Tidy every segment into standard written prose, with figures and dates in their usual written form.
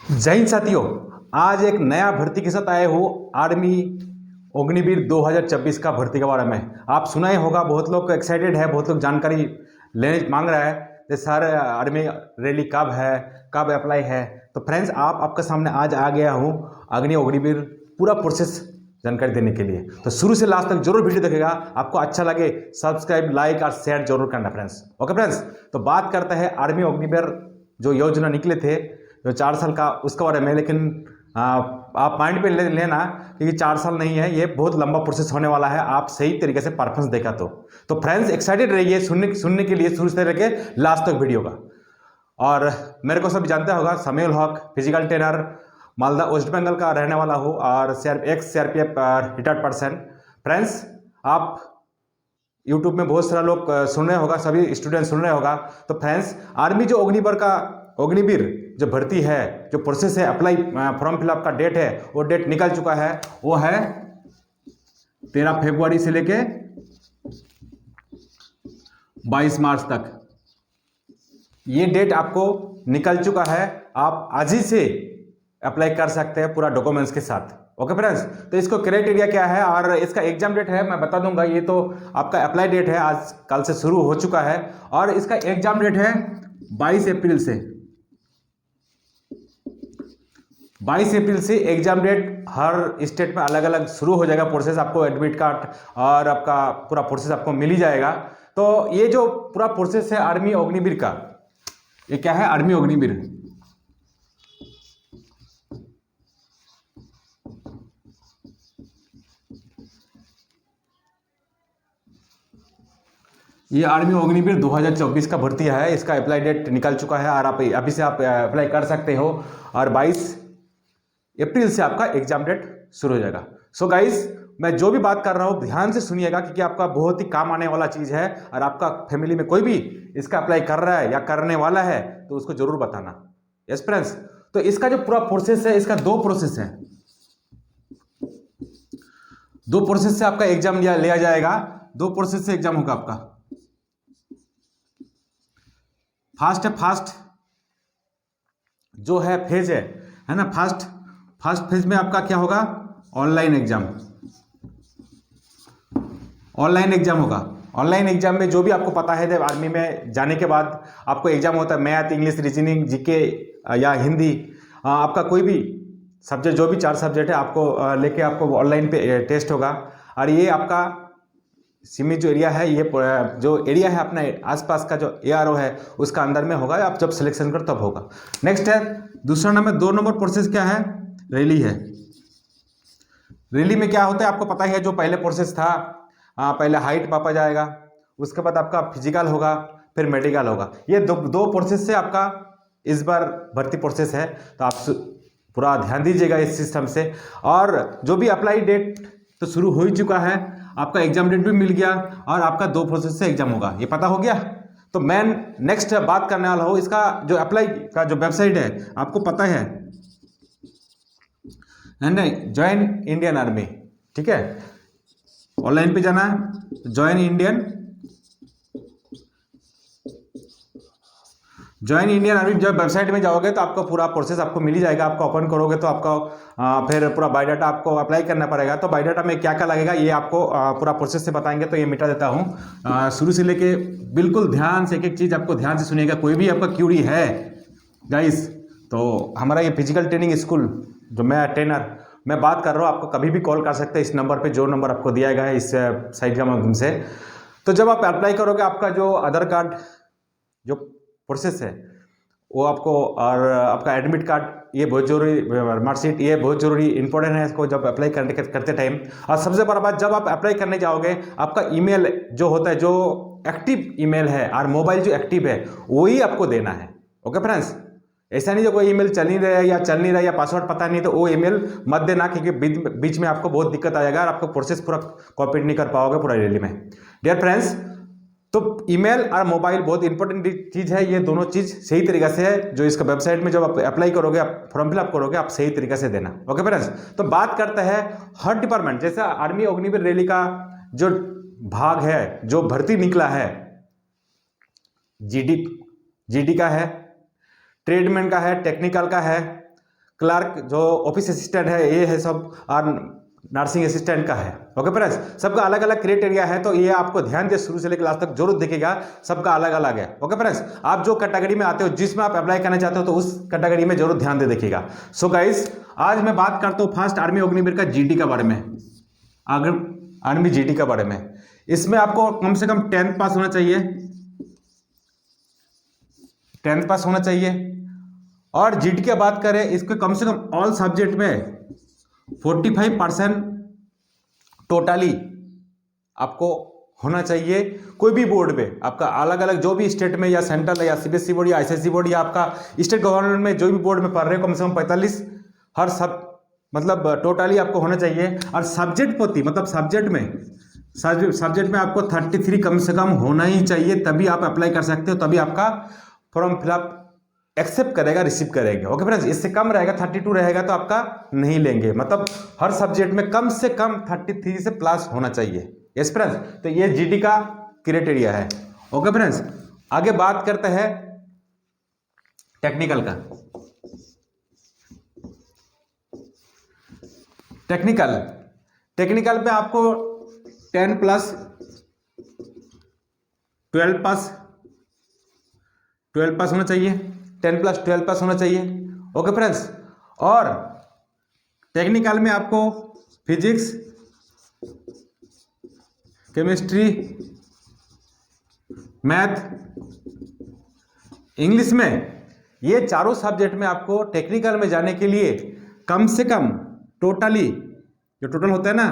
जय हिंद साथियों। आज एक नया भर्ती के साथ आए हो आर्मी अग्निवीर 2026 का भर्ती के बारे में। आप सुना ही होगा, बहुत लोग एक्साइटेड है, बहुत लोग जानकारी लेने मांग रहा है कि सर आर्मी रैली कब है, कब अप्लाई है। तो फ्रेंड्स, आपके सामने आज आ गया हूँ अग्निवीर पूरा प्रोसेस जानकारी देने के लिए। तो शुरू से लास्ट तक जरूर वीडियो देखेगा, आपको अच्छा लगे सब्सक्राइब, लाइक और शेयर जरूर करना फ्रेंड्स। ओके फ्रेंड्स, तो बात करते हैं आर्मी अग्निवीर जो योजना निकले थे जो 4 साल का, उसके बारे में। लेकिन आप माइंड पे लेना कि ये 4 साल नहीं है, ये बहुत लंबा प्रोसेस होने वाला है। आप सही तरीके से परफॉर्मेंस देखा तो फ्रेंड्स एक्साइटेड रहिए सुनने के लिए शुरू से लेकर लास्ट तक वीडियो का। और मेरे को सब जानते होगा, Samiul Haq, physical trainer, Malda West Bengal का रहने वाला हूँ और ex CRPF retired person. Friends, आप यूट्यूब में बहुत सारा लोग सुन रहे होगा, सभी स्टूडेंट सुन रहे होगा। तो फ्रेंड्स, आर्मी जो अग्निवीर जो भर्ती है, जो प्रोसेस है, अप्लाई फॉर्म फिलअप का डेट है, वो डेट निकल चुका है। वो है 13 फरवरी से लेके 22 मार्च तक। ये डेट आपको निकल चुका है। आप आज ही से अप्लाई कर सकते हैं पूरा डॉक्यूमेंट्स के साथ। ओके फ्रेंड्स, तो इसको क्राइटेरिया क्या है और इसका एग्जाम डेट है मैं बता दूंगा। ये तो आपका अप्लाई डेट है, आज कल से शुरू हो चुका है और इसका एग्जाम डेट है 22 अप्रैल से। 22 अप्रैल से एग्जाम डेट हर स्टेट में अलग अलग शुरू हो जाएगा प्रोसेस। आपको एडमिट कार्ड और आपका पूरा प्रोसेस आपको मिल ही जाएगा। तो ये जो पूरा प्रोसेस है आर्मी अग्निवीर का, ये क्या है आर्मी अग्निवीर। ये आर्मी अग्निवीर 2024 का भर्ती है। इसका अप्लाई डेट निकल चुका है और आप अभी से आप अप्लाई कर सकते हो और 22 अप्रैल से आपका एग्जाम डेट शुरू हो जाएगा। सो गाइस, मैं जो भी बात कर रहा हूँ ध्यान से सुनिएगा, क्योंकि आपका बहुत ही काम आने वाला चीज़ है। और आपका फैमिली में कोई भी इसका अप्लाई कर रहा है या करने वाला है तो उसको जरूर बताना। यस फ्रेंड्स, तो इसका जो पूरा प्रोसेस है, इसका 2 प्रोसेस है। 2 प्रोसेस से आपका एग्जाम लिया जाएगा। 2 प्रोसेस से एग्जाम होगा आपका। फास्ट जो है फेज है ना, फर्स्ट फेज में आपका क्या होगा, ऑनलाइन एग्जाम होगा। ऑनलाइन एग्जाम में जो भी आपको पता है, जब आर्मी में जाने के बाद आपको एग्जाम होता है, मैथ, इंग्लिश, रीजनिंग, जीके या हिंदी, आपका कोई भी सब्जेक्ट, जो भी 4 सब्जेक्ट है आपको लेके आपको ऑनलाइन पे टेस्ट होगा। और ये आपका सीमित जो एरिया है, ये जो एरिया है अपना आसपास का जो एआरओ है उसका अंदर में होगा। आप जब सिलेक्शन करो तब होगा। नेक्स्ट है दूसरा नंबर, 2 नंबर प्रोसेस क्या है, रैली है। रैली में क्या होता है आपको पता ही है, जो पहले प्रोसेस था, पहले हाइट मापा जाएगा, उसके बाद आपका फिजिकल होगा, फिर मेडिकल होगा। ये दो प्रोसेस से आपका इस बार भर्ती प्रोसेस है। तो आप पूरा ध्यान दीजिएगा इस सिस्टम से। और जो भी अप्लाई डेट तो शुरू हो ही चुका है, आपका एग्जाम डेट भी मिल गया और आपका 2 प्रोसेस से एग्जाम होगा, ये पता हो गया। तो मैं नेक्स्ट बात करने वाला हूँ, इसका जो अप्लाई का जो वेबसाइट है आपको पता है नहीं, ज्वाइन इंडियन आर्मी, ठीक है। ऑनलाइन पे जाना है, ज्वाइन इंडियन आर्मी। जब वेबसाइट में जाओगे तो आपको पूरा प्रोसेस आपको मिल ही जाएगा। आपको ओपन करोगे तो आपको फिर पूरा बायोडाटा आपको अप्लाई करना पड़ेगा। तो बायोडाटा में क्या क्या लगेगा ये आपको पूरा प्रोसेस से बताएंगे। तो ये मिटा देता हूँ शुरू से लेके बिल्कुल ध्यान से, एक एक चीज़ आपको ध्यान से सुनिएगा। कोई भी आपका क्यूरी है गाइस, तो हमारा ये फिजिकल ट्रेनिंग स्कूल जो मैं ट्रेनर मैं बात कर रहा हूँ, आपको कभी भी कॉल कर सकते हैं इस नंबर पर, जो नंबर आपको दिया गया है इस साइट के माध्यम से। तो जब आप अप्लाई करोगे, आपका जो आधार कार्ड जो प्रोसेस है वो आपको, और आपका एडमिट कार्ड, ये बहुत जरूरी, मार्कशीट, ये बहुत जरूरी इंपॉर्टेंट है इसको जब अप्लाई करते टाइम। और सबसे बड़ा बात, जब आप अप्लाई करने जाओगे, आपका ईमेल जो होता है, जो एक्टिव ईमेल है और मोबाइल जो एक्टिव है वही आपको देना है। ओके फ्रेंड्स, ऐसा नहीं जो कोई ईमेल चल नहीं रहा है या पासवर्ड पता नहीं तो वो ईमेल मत देना, क्योंकि बीच में आपको बहुत दिक्कत आएगा और आपको प्रोसेस पूरा कॉपरेट नहीं कर पाओगे पूरा रैली में। डियर फ्रेंड्स, तो ईमेल और मोबाइल बहुत इंपॉर्टेंट चीज़ है। ये दोनों चीज़ सही तरीके से है, जो इसका वेबसाइट में जब आप अप्लाई करोगे, आप फॉर्म फिलअप करोगे, आप सही तरीके से देना। ओके फ्रेंड्स, तो बात करते हैं हर डिपार्टमेंट, जैसे आर्मी अग्निवीर रैली का जो भाग है, जो भर्ती निकला है, जीडी का है, ट्रेडमैन का है, टेक्निकल का है, क्लर्क जो ऑफिस असिस्टेंट है, ये है सब, और नर्सिंग असिस्टेंट का है। ओके फ्रेंड्स, सबका अलग अलग क्राइटेरिया है, तो ये आपको ध्यान दे शुरू से लेकर लास्ट तक जरूर दिखेगा, सबका अलग अलग है। ओके फ्रेंड्स, आप जो कैटेगरी में आते हो, जिसमें आप अप्लाई करना चाहते हो, तो उस कैटेगरी में जरूर ध्यान दे देखिएगा। सो गाइस, आज मैं बात करता हूँ फर्स्ट आर्मी अग्निवीर का जीडी के बारे में, आर्मी जीडी के बारे में। इसमें आपको कम से कम 10th पास होना चाहिए, 10th पास होना चाहिए। और जीडी की बात करें, इसको कम से कम ऑल सब्जेक्ट में 45% टोटली आपको होना चाहिए। कोई भी बोर्ड में आपका अलग अलग, जो भी स्टेट में या सेंट्रल या सीबीएसई बोर्ड या आईसीएसई बोर्ड या आपका स्टेट गवर्नमेंट में जो भी बोर्ड में पढ़ रहे हो, कम से कम 45 हर सब मतलब टोटली आपको होना चाहिए। और सब्जेक्ट प्रति मतलब सब्जेक्ट में आपको 33 कम से कम होना ही चाहिए, तभी आप अप्लाई कर सकते हो, तभी आपका फॉर्म फिलअप एक्सेप्ट करेगा, रिसीव करेगा। ओके फ्रेंड्स, इससे कम रहेगा, 32 रहेगा तो आपका नहीं लेंगे। मतलब हर सब्जेक्ट में कम से कम 33 से प्लस होना चाहिए। यस फ्रेंड्स, तो ये जीडी का क्राइटेरिया है। ओके फ्रेंड्स, आगे बात करते हैं टेक्निकल का। टेक्निकल पे आपको 10 प्लस 12 पास होना चाहिए, 10 प्लस 12 पास होना चाहिए। ओके फ्रेंड्स, और टेक्निकल में आपको फिजिक्स, केमिस्ट्री, मैथ, इंग्लिश में, ये चारों सब्जेक्ट में आपको टेक्निकल में जाने के लिए कम से कम टोटली, जो टोटल होता है ना,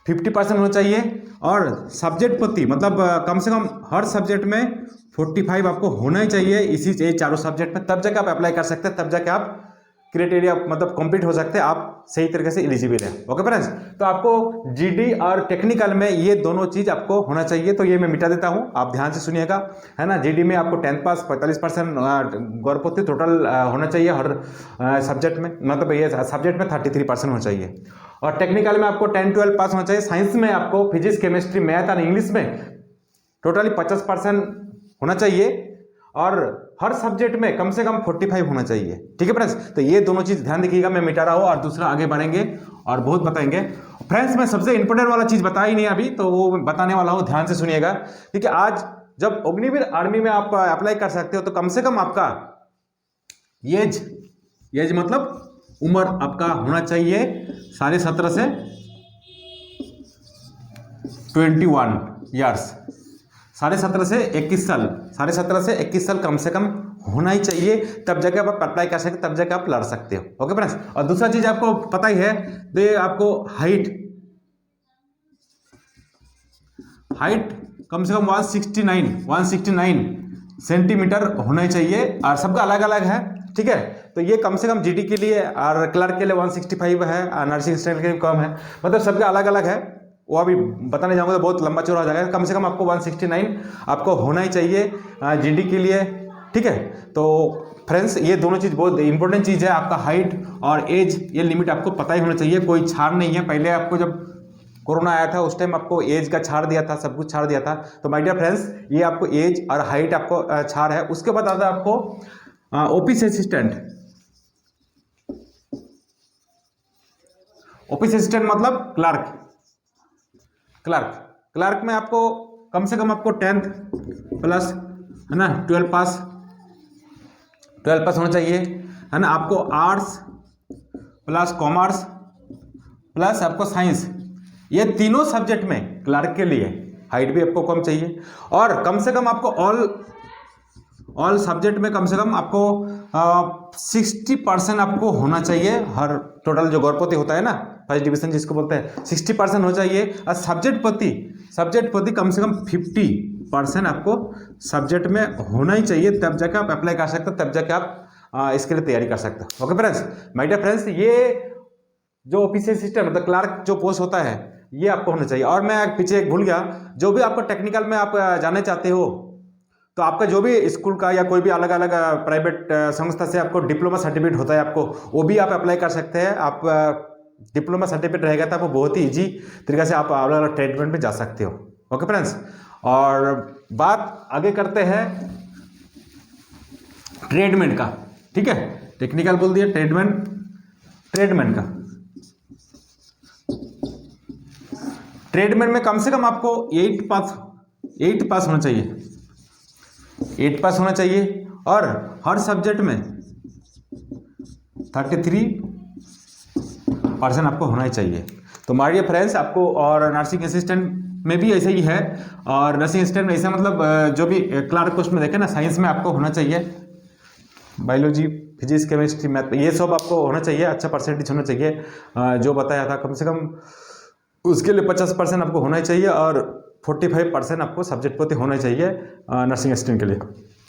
50% होना चाहिए। और सब्जेक्ट प्रति मतलब कम से कम हर सब्जेक्ट में 45 आपको होना ही चाहिए, इसी ये चारों सब्जेक्ट में, तब जाके आप अप्लाई कर सकते हैं, तब जाके आप क्राइटेरिया मतलब कंप्लीट हो सकते हैं, आप सही तरीके से एलिजिबल है। ओके फ्रेंड्स, तो आपको जीडी और टेक्निकल में ये दोनों चीज आपको होना चाहिए, तो ये मैं मिटा देता हूं, आप ध्यान से सुनिएगा, है ना। जीडी में आपको 10th पास 45% गौरवपति टोटल होना चाहिए हर सब्जेक्ट में, मतलब ये सब्जेक्ट में 33% होना चाहिए। और टेक्निकल में आपको 10-12 पास होना चाहिए। साइंस में आपको फिजिक्स, केमिस्ट्री, मैथ और इंग्लिश में टोटली 50% होना चाहिए, और हर सब्जेक्ट में कम से कम 45 होना चाहिए। ठीक है फ्रेंड्स, तो ये दोनों चीज ध्यान रखिएगा, मैं मिटा रहा हूँ, और दूसरा आगे बढ़ेंगे और बहुत बताएंगे। फ्रेंड्स, मैं सबसे इंपॉर्टेंट वाला चीज बताई नहीं अभी, तो वो बताने वाला हूँ, ध्यान से सुनिएगा। ठीक है, आज जब अग्निवीर आर्मी में आप अप्लाई कर सकते हो, तो कम से कम आपका एज मतलब उम्र आपका होना चाहिए 17.5 से 21 ईयर्स, 17.5 से 21 साल, 17.5 से 21 साल कम से कम होना ही चाहिए, तब जाके आप अप्लाई कर सकते, तब जाके आप लड़ सकते हो। ओके फ्रेंड्स, और दूसरा चीज आपको पता ही है, तो ये आपको हाइट कम से कम 169 सेंटीमीटर होना ही चाहिए, और सबका अलग अलग है। ठीक है, तो ये कम से कम जीडी के लिए और क्लर्क के लिए 165 है, और नर्सिंग स्टैंड के लिए कम है, मतलब सबका अलग अलग है, वो अभी बताने जाऊंगा तो बहुत लंबा चौड़ा हो जाएगा। कम से कम आपको 169 आपको होना ही चाहिए जीडी के लिए। ठीक है, तो फ्रेंड्स, ये दोनों चीज़ बहुत इंपॉर्टेंट चीज़ है, आपका हाइट और एज, ये लिमिट आपको पता ही होना चाहिए, कोई छाड़ नहीं है। पहले आपको जब कोरोना आया था, उस टाइम आपको एज का छाड़ दिया था, सब कुछ छाड़ दिया था। तो माय डियर फ्रेंड्स, ये आपको एज और हाइट आपको छाड़ है। उसके बाद आता है आपको ऑफिस असिस्टेंट मतलब क्लर्क में आपको कम से कम आपको 10th प्लस, है ना, 12 पास होना चाहिए, है ना। आपको आर्ट्स प्लस कॉमर्स प्लस आपको साइंस, ये तीनों सब्जेक्ट में क्लर्क के लिए हाइट भी आपको कम चाहिए, और कम से कम आपको ऑल सब्जेक्ट में कम से कम आपको 60% आपको होना चाहिए। हर टोटल जो गौरवपति होता है ना, फर्स्ट डिवीजन जिसको बोलते हैं, 60% हो चाहिए। और सब्जेक्ट प्रति कम से कम 50% आपको सब्जेक्ट में होना ही चाहिए, तब जाकर आप अप्लाई कर सकते हो, तब जाकर आप इसके लिए तैयारी कर सकते हो। Okay friends, my dear friends, ये जो ऑफिस असिस्टेंट मतलब क्लर्क जो पोस्ट होता है, ये आपको होना चाहिए। और मैं पीछे एक भूल गया, जो भी आपको टेक्निकल में आप जाना चाहते हो, तो आपका जो भी स्कूल का या कोई भी अलग अलग प्राइवेट संस्था से आपको डिप्लोमा सर्टिफिकेट होता है, आपको वो भी आप अप्लाई कर सकते हैं। आप डिप्लोमा सर्टिफिकेट रहेगा तो आपको बहुत ही ईजी तरीके से आप अलग अलग ट्रीटमेंट में जा सकते हो। ओके फ्रेंड्स, और बात आगे करते हैं ट्रीटमेंट का। ठीक है, टेक्निकल बोल दिया, ट्रेडमैन का। ट्रेडमैन में कम से कम आपको 8 पास होना चाहिए, 8 पास होना चाहिए, और हर सब्जेक्ट में 33% आपको होना ही चाहिए। तो माय डियर फ्रेंड्स, आपको और नर्सिंग असिस्टेंट में भी ऐसे ही है, और नर्सिंग असिस्टेंट में ऐसा मतलब जो भी क्लर्क पोस्ट में देखे ना, साइंस में आपको होना चाहिए, बायोलॉजी, फिजिक्स, केमिस्ट्री, मैथ, ये सब आपको होना चाहिए, अच्छा परसेंटेज होना चाहिए। जो बताया था कम से कम उसके लिए 50% आपको होना ही चाहिए, और 45% आपको सब्जेक्ट पे होना चाहिए नर्सिंग असिस्टेंट के लिए।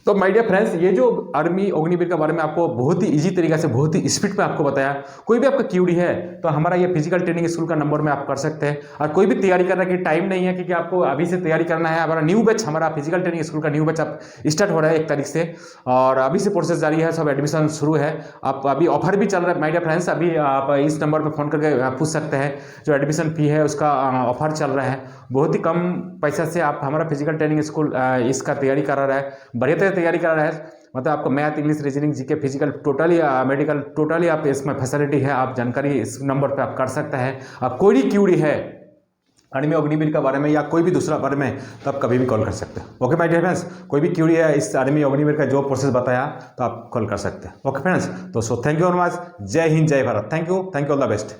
तो माय डियर फ्रेंड्स, ये जो आर्मी अग्निवीर के बारे में आपको बहुत ही इजी तरीके से, बहुत ही स्पीड पे आपको बताया। कोई भी आपका क्यूरी है तो हमारा ये फिजिकल ट्रेनिंग स्कूल का नंबर में आप कर सकते हैं। और कोई भी तैयारी करने की टाइम नहीं है, क्योंकि आपको अभी से तैयारी करना है। हमारा न्यू बैच, हमारा फिजिकल ट्रेनिंग स्कूल का न्यू बैच आप स्टार्ट हो रहा है 1 तारीख से, और अभी से प्रोसेस जारी है, सब एडमिशन शुरू है। आप अभी ऑफर भी चल रहा है माय डियर फ्रेंड्स, अभी आप इस नंबर पर फोन करके पूछ सकते हैं। जो एडमिशन फी है उसका ऑफर चल रहा है, बहुत ही कम पैसा से आप हमारा फिजिकल ट्रेनिंग स्कूल इसका तैयारी करा रहा है, बढ़िया तैयारी करा रहा है। मतलब आपको math, English, reasoning, GK, physical, totally medical, totally आप इसमें फैसिलिटी है। आप जानकारी इस नंबर पे आप कर सकते हैं। आप कोई भी क्यूरी है आर्मी अग्निवीर के बारे में या कोई भी दूसरा बारे में, तो आप कभी भी कॉल कर सकते हैं। ओके माय डियर फ्रेंड्स, कोई भी क्यूरी है इस आर्मी अग्निवीर का जो प्रोसेस बताया, तो आप कॉल कर सकते हैं। ओके फ्रेंड्स, तो so thank you very much. जय हिंद, जय Bharat. Thank you, all the best.